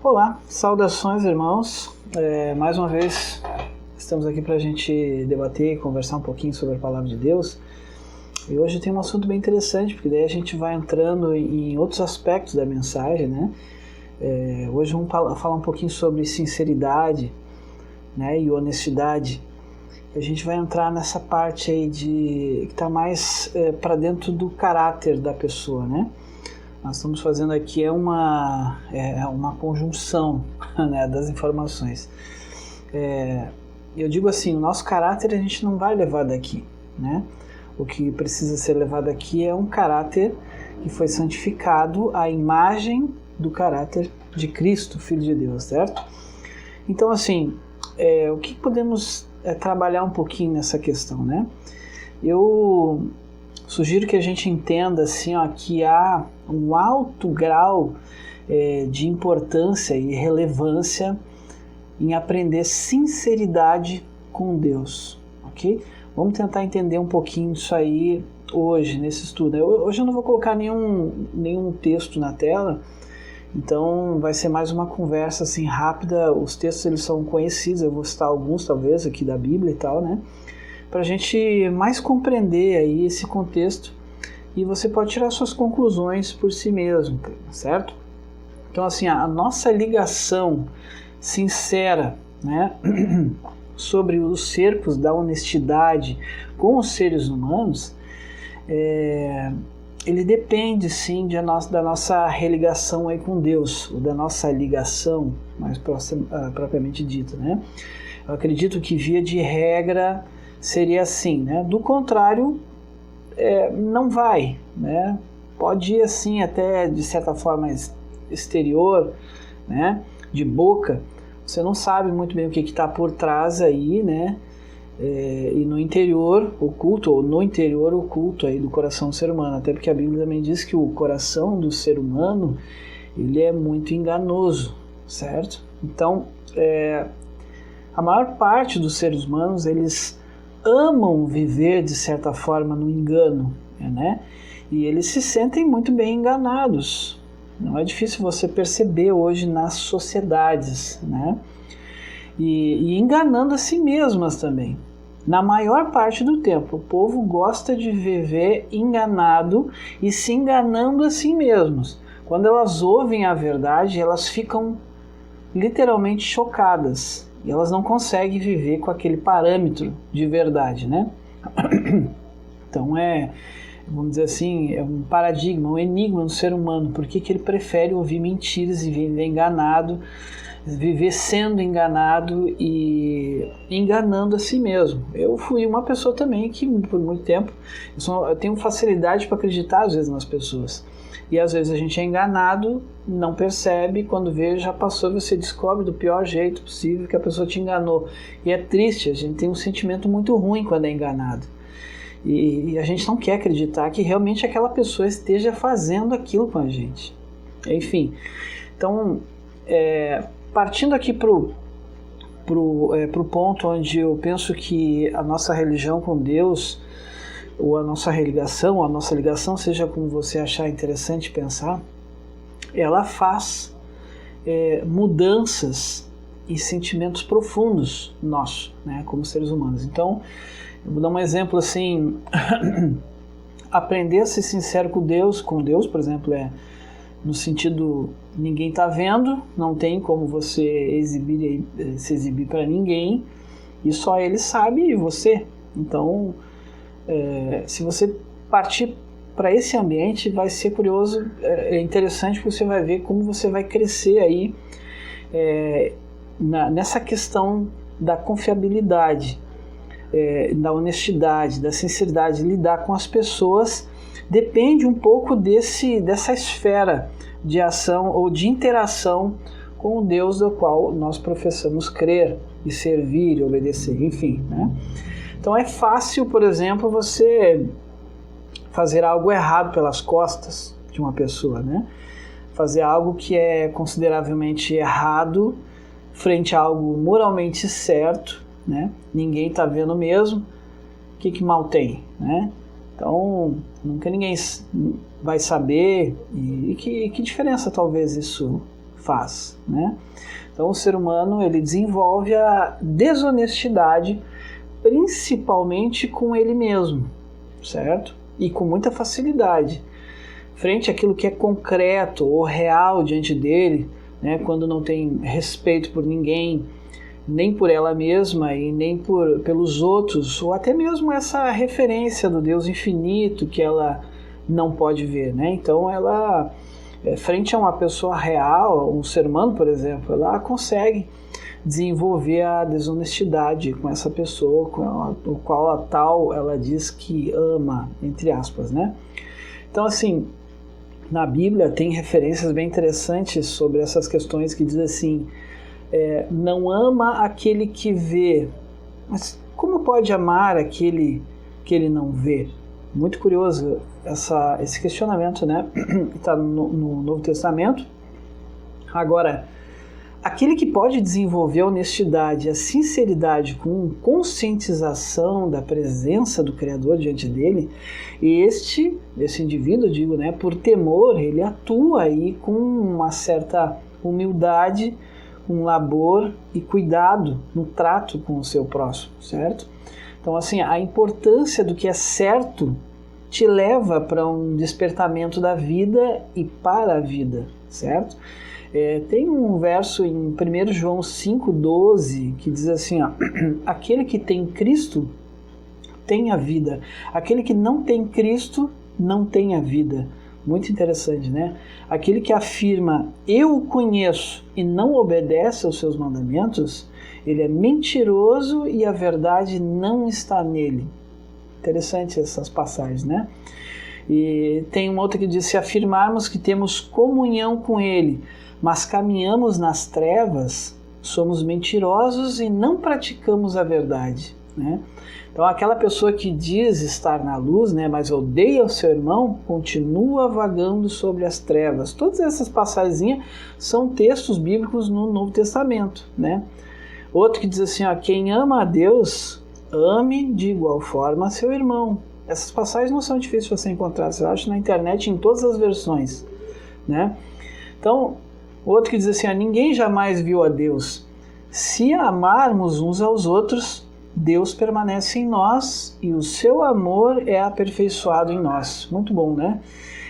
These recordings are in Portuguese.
Olá, saudações irmãos, mais uma vez estamos aqui para a gente debater e conversar um pouquinho sobre a Palavra de Deus. E hoje tem um assunto bem interessante, porque daí a gente vai entrando em outros aspectos da mensagem, né? Hoje vamos falar um pouquinho sobre sinceridade, né, e honestidade. A gente vai entrar nessa parte aí que está mais para dentro do caráter da pessoa, né? Nós estamos fazendo aqui uma conjunção, né, das informações. Eu digo assim, o nosso caráter a gente não vai levar daqui, né? O que precisa ser levado aqui é um caráter que foi santificado à imagem do caráter de Cristo, Filho de Deus, certo? Então, assim, o que podemos trabalhar um pouquinho nessa questão, né? Eu sugiro que a gente entenda assim, que há um alto grau de importância e relevância em aprender sinceridade com Deus, ok? Vamos tentar entender um pouquinho disso aí hoje, nesse estudo. Hoje eu não vou colocar nenhum texto na tela, então vai ser mais uma conversa assim rápida. Os textos eles são conhecidos, eu vou citar alguns talvez aqui da Bíblia e tal, né? Para a gente mais compreender aí esse contexto e você pode tirar suas conclusões por si mesmo, certo? Então assim, a nossa ligação sincera, né, sobre os cercos da honestidade com os seres humanos, ele depende sim da nossa religação aí com Deus, ou da nossa ligação mais propriamente dita, né? Eu acredito que via de regra seria assim, né? Do contrário, não vai, né? Pode ir assim até de certa forma exterior, né? De boca, você não sabe muito bem o que está por trás aí, né? E no interior oculto aí do coração do ser humano, até porque a Bíblia também diz que o coração do ser humano ele é muito enganoso, certo? Então, a maior parte dos seres humanos eles amam viver de certa forma no engano, né? E eles se sentem muito bem enganados. Não é difícil você perceber hoje nas sociedades, né? E enganando a si mesmas também. Na maior parte do tempo, o povo gosta de viver enganado e se enganando a si mesmos. Quando elas ouvem a verdade, elas ficam literalmente chocadas. E elas não conseguem viver com aquele parâmetro de verdade, né? Então vamos dizer assim, é um paradigma, um enigma no ser humano. Por que ele prefere ouvir mentiras e viver enganado, viver sendo enganado e enganando a si mesmo? Eu fui uma pessoa também que, por muito tempo, eu tenho facilidade para acreditar às vezes nas pessoas. E às vezes a gente é enganado, não percebe, quando vê já passou, você descobre do pior jeito possível que a pessoa te enganou. E é triste, a gente tem um sentimento muito ruim quando é enganado. E a gente não quer acreditar que realmente aquela pessoa esteja fazendo aquilo com a gente. Enfim, então, partindo aqui pro ponto onde eu penso que a nossa religião com Deus, ou a nossa ligação, seja como você achar interessante pensar, ela faz mudanças e sentimentos profundos nossos, né, como seres humanos. Então, eu vou dar um exemplo assim, aprender a ser sincero com Deus, por exemplo, no sentido, ninguém está vendo, não tem como você se exibir para ninguém, e só Ele sabe e você. Então, se você partir para esse ambiente, vai ser curioso, interessante, porque você vai ver como você vai crescer aí nessa questão da confiabilidade, da honestidade, da sinceridade, lidar com as pessoas. Depende um pouco dessa esfera de ação ou de interação com o Deus do qual nós professamos crer e servir e obedecer, enfim, né? Então é fácil, por exemplo, você fazer algo errado pelas costas de uma pessoa, né? Fazer algo que é consideravelmente errado frente a algo moralmente certo, né? Ninguém está vendo mesmo, o que mal tem, né? Então, nunca ninguém vai saber. E que diferença talvez isso faz, né? Então o ser humano ele desenvolve a desonestidade principalmente com ele mesmo, certo? E com muita facilidade. Frente àquilo que é concreto ou real diante dele, né? Quando não tem respeito por ninguém, nem por ela mesma e nem pelos outros, ou até mesmo essa referência do Deus infinito que ela não pode ver, né? Então ela, frente a uma pessoa real, um ser humano, por exemplo, ela consegue desenvolver a desonestidade com essa pessoa, o qual a tal ela diz que ama, entre aspas, né? Então assim, na Bíblia tem referências bem interessantes sobre essas questões que diz assim, não ama aquele que vê, mas como pode amar aquele que ele não vê? Muito curioso esse questionamento, né? Está no Novo Testamento. Agora, aquele que pode desenvolver a honestidade e a sinceridade com conscientização da presença do Criador diante dele, esse indivíduo, digo, né, por temor, ele atua aí com uma certa humildade, um labor e cuidado no trato com o seu próximo, certo? Então, assim, a importância do que é certo te leva para um despertamento da vida e para a vida, certo? Tem um verso em 1 João 5,12 que diz assim, ó, aquele que tem Cristo tem a vida, aquele que não tem Cristo não tem a vida. Muito interessante, né? Aquele que afirma, eu o conheço e não obedece aos seus mandamentos, ele é mentiroso e a verdade não está nele. Interessante essas passagens, né? E tem uma outra que diz, se afirmarmos que temos comunhão com ele, mas caminhamos nas trevas, somos mentirosos e não praticamos a verdade, né? Então aquela pessoa que diz estar na luz, né, mas odeia o seu irmão, continua vagando sobre as trevas. Todas essas passagens são textos bíblicos no Novo Testamento, né? Outro que diz assim, ó, quem ama a Deus, ame de igual forma seu irmão. Essas passagens não são difíceis de você encontrar, você acha na internet em todas as versões, né? Então, outro que diz assim, ó, ninguém jamais viu a Deus. Se amarmos uns aos outros, Deus permanece em nós e o seu amor é aperfeiçoado em nós. Muito bom, né?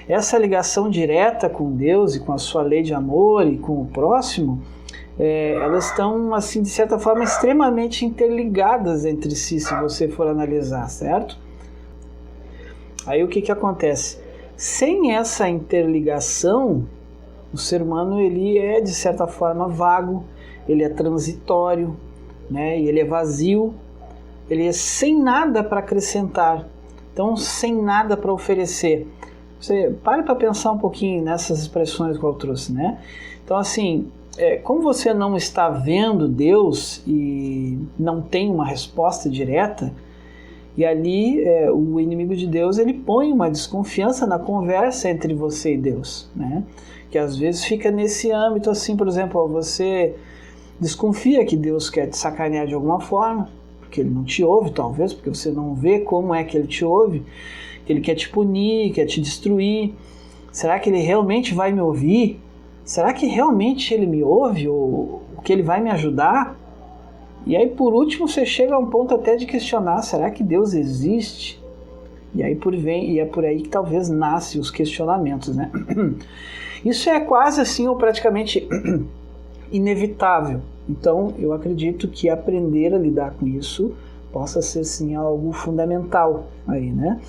Essa ligação direta com Deus e com a sua lei de amor e com o próximo, elas estão, assim, de certa forma, extremamente interligadas entre si, se você for analisar, certo? Aí o que acontece? Sem essa interligação, o ser humano ele é, de certa forma, vago, ele é transitório, né? E ele é vazio, ele é sem nada para acrescentar, então sem nada para oferecer. Você pare para pensar um pouquinho nessas expressões que eu trouxe, né? Então, assim, como você não está vendo Deus e não tem uma resposta direta, e ali o inimigo de Deus ele põe uma desconfiança na conversa entre você e Deus, né? Que às vezes fica nesse âmbito assim, por exemplo, você desconfia que Deus quer te sacanear de alguma forma, porque ele não te ouve, talvez, porque você não vê como é que ele te ouve, que ele quer te punir, quer te destruir. Será que ele realmente vai me ouvir? Será que realmente ele me ouve? Ou que ele vai me ajudar? E aí, por último, você chega a um ponto até de questionar, será que Deus existe? E aí é por aí que talvez nascem os questionamentos, né? Isso é quase assim, ou praticamente inevitável. Então, eu acredito que aprender a lidar com isso possa ser, sim, algo fundamental aí, né?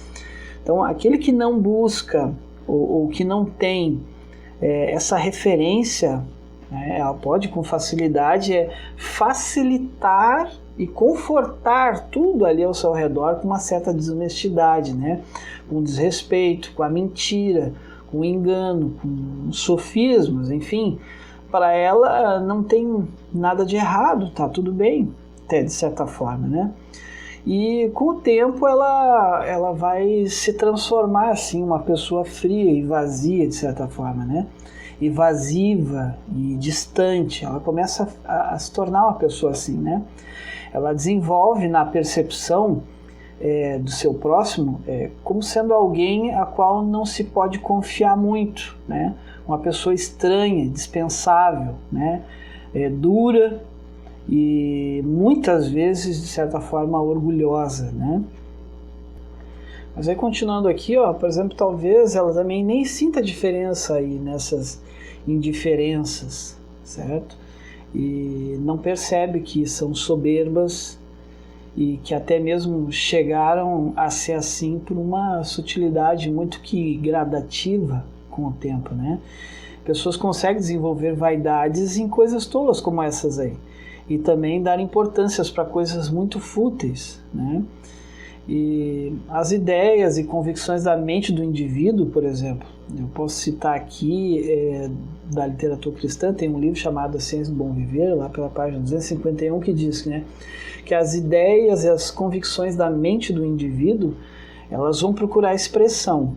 Então, aquele que não busca ou que não tem essa referência, né, ela pode com facilidade facilitar e confortar tudo ali ao seu redor com uma certa desonestidade, né? Com desrespeito, com a mentira, com o engano, com sofismas, enfim. Para ela não tem nada de errado, tá tudo bem, até de certa forma, né? E com o tempo ela vai se transformar assim, uma pessoa fria e vazia de certa forma, né? Evasiva e distante, ela começa a se tornar uma pessoa assim, né? Ela desenvolve na percepção do seu próximo como sendo alguém a qual não se pode confiar muito, né? uma pessoa estranha, dispensável, né? Dura e muitas vezes, de certa forma, orgulhosa, né? Mas aí, continuando aqui, ó, por exemplo, talvez ela também nem sinta diferença aí nessas indiferenças, certo? E não percebe que são soberbas e que até mesmo chegaram a ser assim por uma sutilidade muito que gradativa com o tempo, né? Pessoas conseguem desenvolver vaidades em coisas tolas como essas aí e também dar importâncias para coisas muito fúteis, né? E as ideias e convicções da mente do indivíduo, por exemplo, eu posso citar aqui da literatura cristã, tem um livro chamado A Ciência do Bom Viver, lá pela página 251, que diz, né, que as ideias e as convicções da mente do indivíduo, elas vão procurar expressão.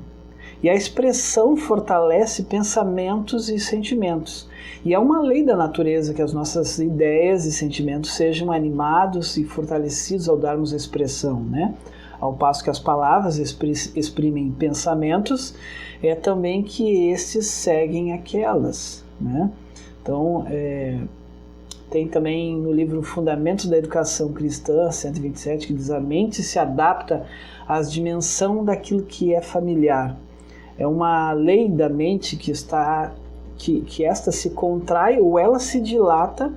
E a expressão fortalece pensamentos e sentimentos. E é uma lei da natureza que as nossas ideias e sentimentos sejam animados e fortalecidos ao darmos expressão, né? Ao passo que as palavras exprimem pensamentos, é também que estes seguem aquelas, né? Então, tem também no livro Fundamentos da Educação Cristã, 127, que diz: a mente se adapta à dimensão daquilo que é familiar. É uma lei da mente que esta se contrai ou ela se dilata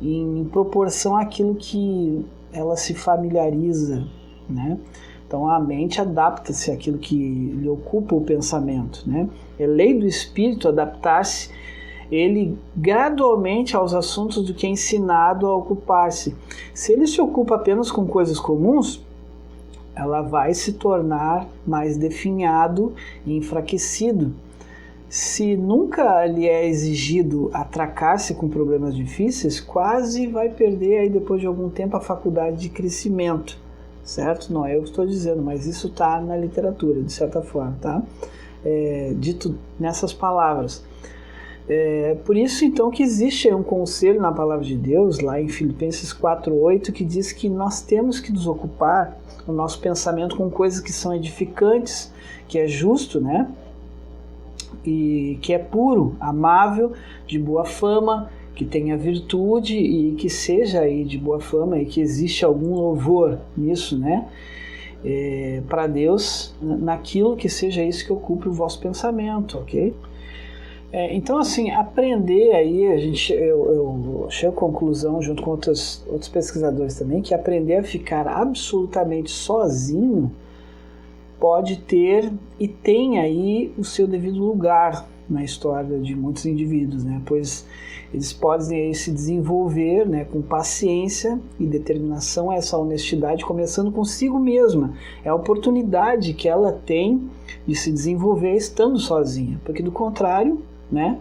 em proporção àquilo que ela se familiariza, né? Então a mente adapta-se àquilo que lhe ocupa o pensamento, né? É lei do espírito adaptar-se ele gradualmente aos assuntos do que é ensinado a ocupar-se. Se ele se ocupa apenas com coisas comuns, ela vai se tornar mais definhado e enfraquecido. Se nunca lhe é exigido atracar-se com problemas difíceis, quase vai perder aí depois de algum tempo a faculdade de crescimento, certo? Não é eu que estou dizendo, mas isso está na literatura, de certa forma, tá? Dito nessas palavras. Por isso, então, que existe um conselho na palavra de Deus, lá em Filipenses 4:8, que diz que nós temos que nos ocupar o nosso pensamento com coisas que são edificantes, que é justo, né? E que é puro, amável, de boa fama, que tenha virtude e que seja aí de boa fama e que existe algum louvor nisso, né? Para Deus, naquilo que seja isso que ocupe o vosso pensamento, ok? Então, assim, aprender aí, eu chego à conclusão, junto com outros pesquisadores também, que aprender a ficar absolutamente sozinho pode ter e tem aí o seu devido lugar na história de muitos indivíduos, né? Pois eles podem aí se desenvolver, né, com paciência e determinação, essa honestidade, começando consigo mesma. É a oportunidade que ela tem de se desenvolver estando sozinha, porque do contrário, né,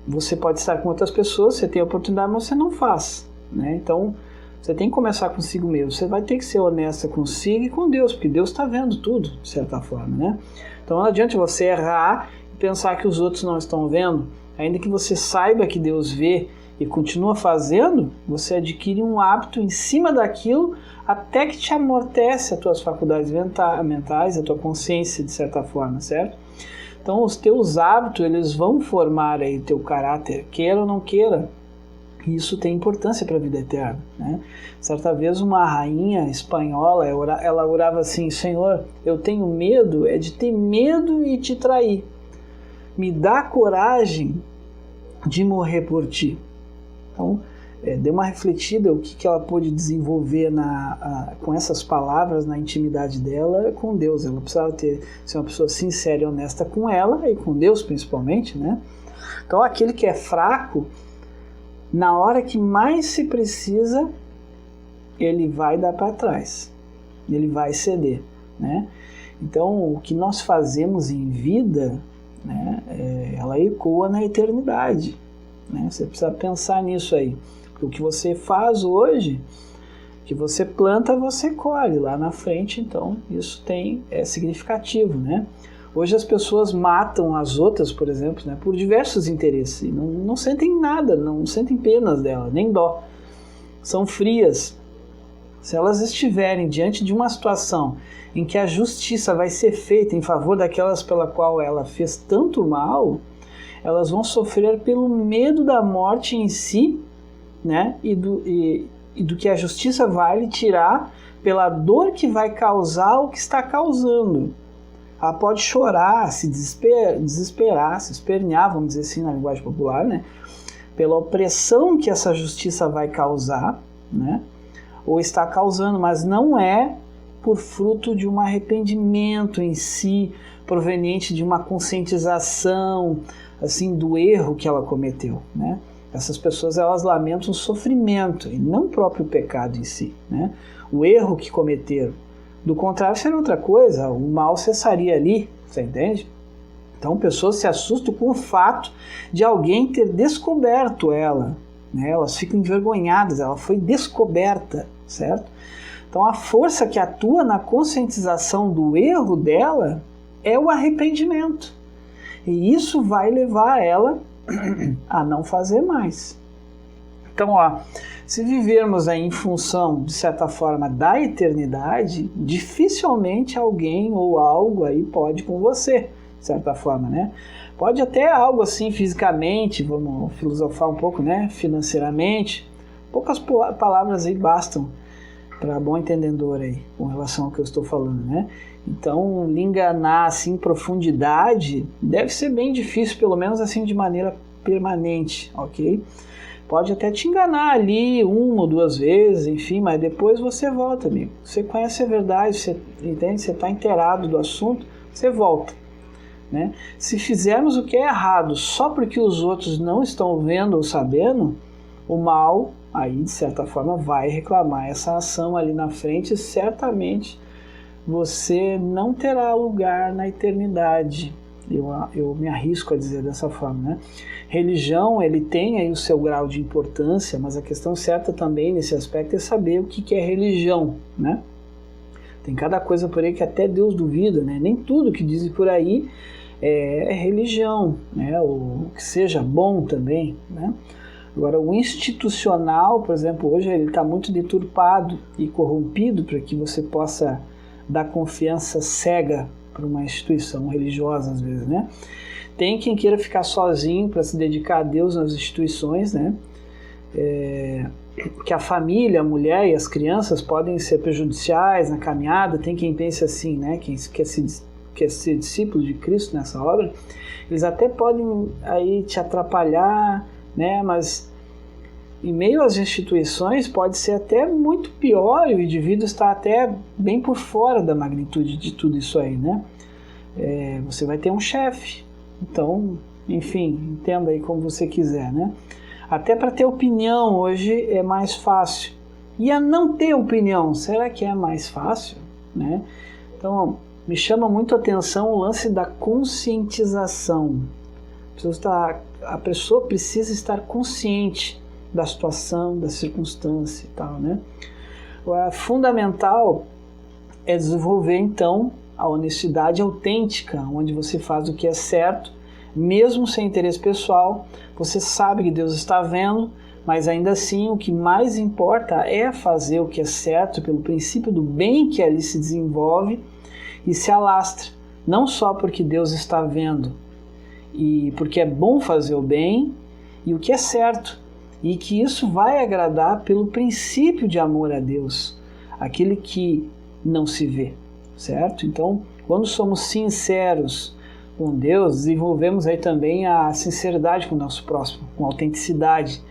você pode estar com outras pessoas, você tem a oportunidade, mas você não faz, né? Então você tem que começar consigo mesmo. Você vai ter que ser honesta consigo e com Deus, porque Deus está vendo tudo, de certa forma, né? Então não adianta você errar e pensar que os outros não estão vendo. Ainda que você saiba que Deus vê e continua fazendo, você adquire um hábito em cima daquilo até que te amortece as tuas faculdades mentais, a tua consciência, de certa forma, certo? Então os teus hábitos, eles vão formar aí teu caráter, queira ou não queira. Isso tem importância para a vida eterna, né? Certa vez uma rainha espanhola, ela orava assim: Senhor, eu tenho medo, de ter medo e te trair. Me dá coragem de morrer por ti. Então, dê uma refletida o que ela pôde desenvolver com essas palavras na intimidade dela com Deus. Ela precisava ser uma pessoa sincera e honesta com ela e com Deus principalmente, né? Então, aquele que é fraco, na hora que mais se precisa, ele vai dar para trás, ele vai ceder, né? Então, o que nós fazemos em vida, né, ela ecoa na eternidade, né? Você precisa pensar nisso aí. Porque o que você faz hoje, que você planta, você colhe lá na frente. Então, isso é significativo, né? Hoje as pessoas matam as outras, por exemplo, né, por diversos interesses. E não sentem nada, não sentem penas dela, nem dó. São frias, se elas estiverem diante de uma situação em que a justiça vai ser feita em favor daquelas pela qual ela fez tanto mal, elas vão sofrer pelo medo da morte em si, né? E do que a justiça vai lhe tirar pela dor que vai causar o que está causando. Ela pode chorar, se desesperar, se espernear, vamos dizer assim na linguagem popular, né? Pela opressão que essa justiça vai causar, né? Ou está causando, mas não é por fruto de um arrependimento em si, proveniente de uma conscientização assim do erro que ela cometeu, né? Essas pessoas, elas lamentam o sofrimento e não o próprio pecado em si, né? O erro que cometeram. Do contrário, seria outra coisa, o mal cessaria ali, você entende? Então, pessoas se assustam com o fato de alguém ter descoberto ela, né? Elas ficam envergonhadas, ela foi descoberta, certo? Então, a força que atua na conscientização do erro dela é o arrependimento. E isso vai levar ela a não fazer mais. Então, se vivermos aí em função, de certa forma, da eternidade, dificilmente alguém ou algo aí pode com você, de certa forma, né? Pode até algo assim fisicamente, vamos filosofar um pouco, né? Financeiramente. Poucas palavras aí bastam para bom entendedor aí, com relação ao que eu estou falando, né? Então, lhe enganar assim em profundidade deve ser bem difícil, pelo menos assim de maneira permanente, ok? Pode até te enganar ali 1 ou 2 vezes, enfim, mas depois você volta, amigo. Você conhece a verdade, você entende? Você está inteirado do assunto, você volta, né? Se fizermos o que é errado só porque os outros não estão vendo ou sabendo, o mal, aí de certa forma, vai reclamar essa ação ali na frente e certamente você não terá lugar na eternidade. Eu me arrisco a dizer dessa forma, né? Religião, ele tem aí o seu grau de importância, mas a questão certa também nesse aspecto é saber o que é religião, né? Tem cada coisa por aí que até Deus duvida, né? Nem tudo que dizem por aí é religião, né? Ou que seja bom também, né? Agora, o institucional, por exemplo, hoje ele está muito deturpado e corrompido para que você possa dar confiança cega para uma instituição religiosa, às vezes, né? Tem quem queira ficar sozinho para se dedicar a Deus nas instituições, né? Que a família, a mulher e as crianças podem ser prejudiciais na caminhada. Tem quem pense assim, né? Quem quer ser discípulo de Cristo nessa obra, eles até podem aí te atrapalhar, né? Mas em meio às instituições pode ser até muito pior e o indivíduo está até bem por fora da magnitude de tudo isso aí, né? Você vai ter um chefe, então, enfim, entenda aí como você quiser, né? Até para ter opinião hoje é mais fácil. E a não ter opinião, será que é mais fácil, né? Então, me chama muito a atenção o lance da conscientização. A pessoa precisa estar consciente da situação, da circunstância e tal, né? Agora, fundamental é desenvolver, então, a honestidade autêntica, onde você faz o que é certo, mesmo sem interesse pessoal. Você sabe que Deus está vendo, mas ainda assim o que mais importa é fazer o que é certo pelo princípio do bem que ali se desenvolve e se alastra, não só porque Deus está vendo e porque é bom fazer o bem e o que é certo, e que isso vai agradar pelo princípio de amor a Deus, aquele que não se vê, certo? Então, quando somos sinceros com Deus, desenvolvemos aí também a sinceridade com o nosso próximo, com autenticidade.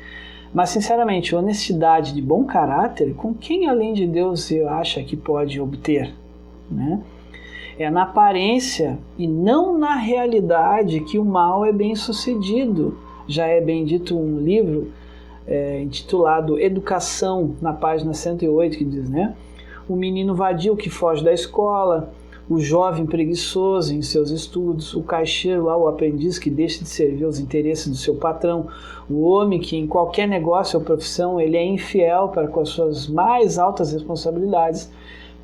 Mas, sinceramente, honestidade de bom caráter, com quem além de Deus você acha que pode obter, né? É na aparência e não na realidade que o mal é bem sucedido. Já é bem dito um livro intitulado Educação, na página 108, que diz, né? O menino vadio que foge da escola, o jovem preguiçoso em seus estudos, o caixeiro lá, o aprendiz que deixa de servir aos interesses do seu patrão, o homem que em qualquer negócio ou profissão ele é infiel para com as suas mais altas responsabilidades,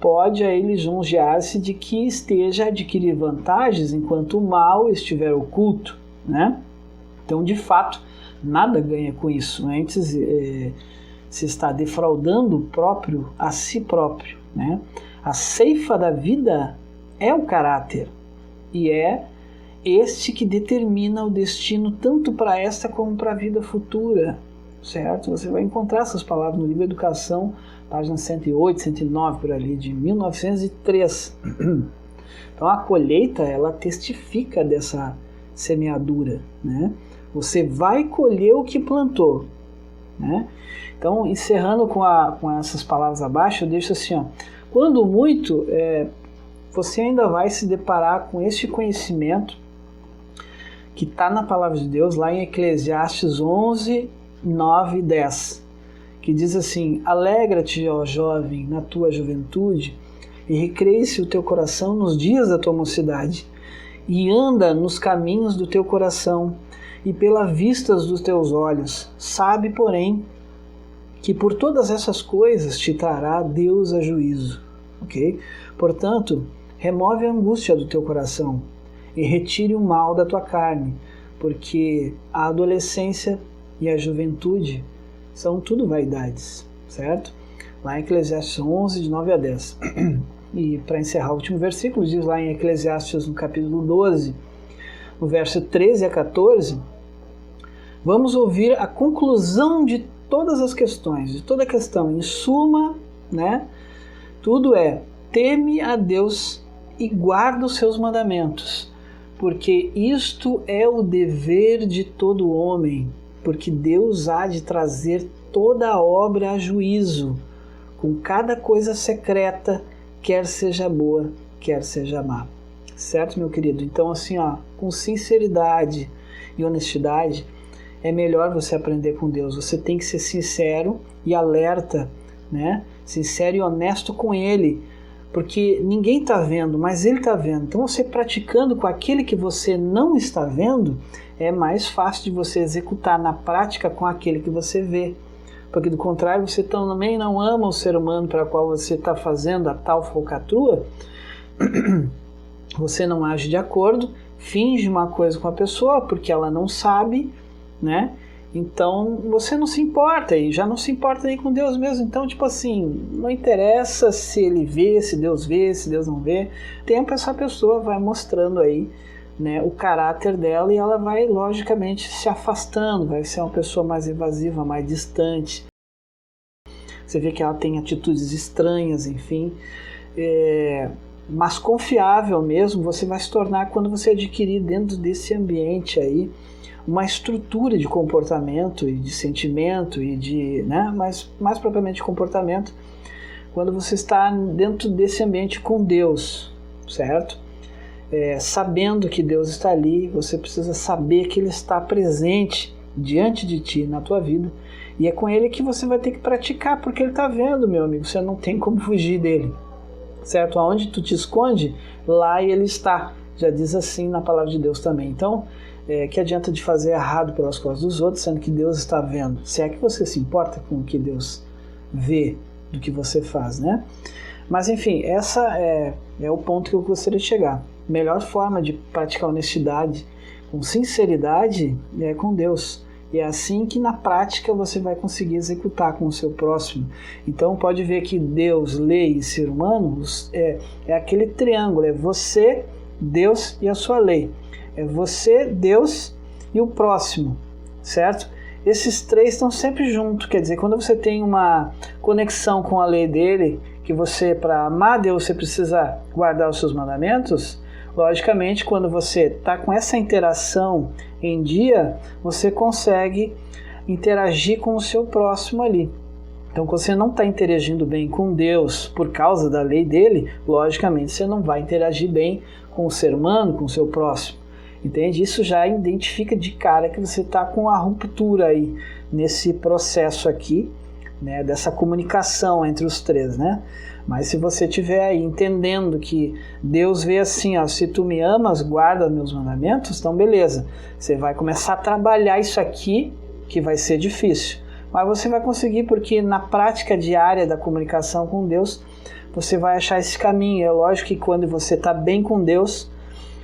pode a ele lisonjear-se de que esteja a adquirir vantagens enquanto o mal estiver oculto, né? Então, de fato, nada ganha com isso. Antes, se está defraudando o próprio a si próprio, né? A ceifa da vida é o caráter, e é este que determina o destino tanto para esta como para a vida futura, certo? Você vai encontrar essas palavras no livro Educação, página 108, 109, por ali, de 1903. Então a colheita, ela testifica dessa semeadura, né? Você vai colher o que plantou, né? Então, encerrando com essas palavras abaixo, eu deixo assim, ó, quando muito, você ainda vai se deparar com este conhecimento que está na Palavra de Deus, lá em Eclesiastes 11, 9 e 10, que diz assim: alegra-te, ó jovem, na tua juventude, e recreie-se o teu coração nos dias da tua mocidade, e anda nos caminhos do teu coração, e pelas vistas dos teus olhos. Sabe, porém, que por todas essas coisas te trará Deus a juízo. Ok? Portanto, remove a angústia do teu coração e retire o mal da tua carne, porque a adolescência e a juventude são tudo vaidades, certo? Lá em Eclesiastes 11, de 9 a 10. E para encerrar o último versículo, diz lá em Eclesiastes, no capítulo 12, no verso 13 a 14, vamos ouvir a conclusão de todas as questões, de toda a questão. Em suma, né, tudo é: teme a Deus e guarda os seus mandamentos, porque isto é o dever de todo homem, porque Deus há de trazer toda a obra a juízo, com cada coisa secreta, quer seja boa, quer seja má. Certo, meu querido? Então, assim, ó, com sinceridade e honestidade, é melhor você aprender com Deus. Você tem que ser sincero e alerta, né? Sincero e honesto com Ele, porque ninguém está vendo, mas Ele está vendo. Então, você praticando com aquele que você não está vendo, é mais fácil de você executar na prática com aquele que você vê. Porque, do contrário, você também não ama o ser humano para o qual você está fazendo a tal falcatrua. Você não age de acordo, finge uma coisa com a pessoa porque ela não sabe, né? Então você não se importa, e já não se importa nem com Deus mesmo. Então, tipo assim, não interessa se ele vê, se Deus não vê. Tempo essa pessoa vai mostrando aí, né, o caráter dela, e ela vai logicamente se afastando, vai ser uma pessoa mais evasiva, mais distante. Você vê que ela tem atitudes estranhas, enfim. Mas confiável mesmo você vai se tornar quando você adquirir dentro desse ambiente aí uma estrutura de comportamento e de sentimento e de, né, mais propriamente de comportamento, quando você está dentro desse ambiente com Deus, certo? Sabendo que Deus está ali, você precisa saber que Ele está presente diante de ti na tua vida, e é com Ele que você vai ter que praticar, porque Ele está vendo, meu amigo, você não tem como fugir dele, certo? Aonde tu te esconde, lá Ele está, já diz assim na palavra de Deus também. Então, que adianta de fazer errado pelas costas dos outros, sendo que Deus está vendo? Se é que você se importa com o que Deus vê do que você faz, né? Mas enfim, essa é o ponto que eu gostaria de chegar. Melhor forma de praticar honestidade com sinceridade é com Deus. E é assim que na prática você vai conseguir executar com o seu próximo. Então pode ver que Deus, lei e ser humano é aquele triângulo, é você, Deus e a sua lei. É você, Deus e o próximo, certo? Esses três estão sempre juntos, quer dizer, quando você tem uma conexão com a lei dele, que você, para amar Deus, você precisa guardar os seus mandamentos, logicamente, quando você está com essa interação em dia, você consegue interagir com o seu próximo ali. Então, quando você não está interagindo bem com Deus por causa da lei dele, logicamente você não vai interagir bem com o ser humano, com o seu próximo. Entende? Isso já identifica de cara que você está com a ruptura aí nesse processo aqui, né, dessa comunicação entre os três, né? Mas se você estiver aí entendendo que Deus vê assim, ó, se tu me amas, guarda meus mandamentos, então beleza, você vai começar a trabalhar isso aqui, que vai ser difícil, mas você vai conseguir, porque na prática diária da comunicação com Deus, você vai achar esse caminho. É lógico que quando você está bem com Deus,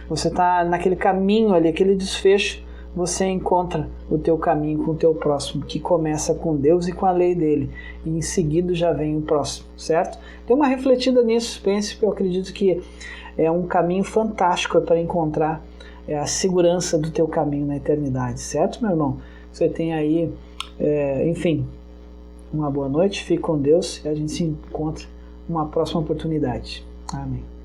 você está naquele caminho ali, aquele desfecho, você encontra o teu caminho com o teu próximo, que começa com Deus e com a lei dele, e em seguida já vem o próximo, certo? Dê uma refletida nisso, pense, porque eu acredito que é um caminho fantástico para encontrar a segurança do teu caminho na eternidade, certo, meu irmão? Você tem aí, enfim, uma boa noite, fique com Deus e a gente se encontra numa próxima oportunidade. Amém.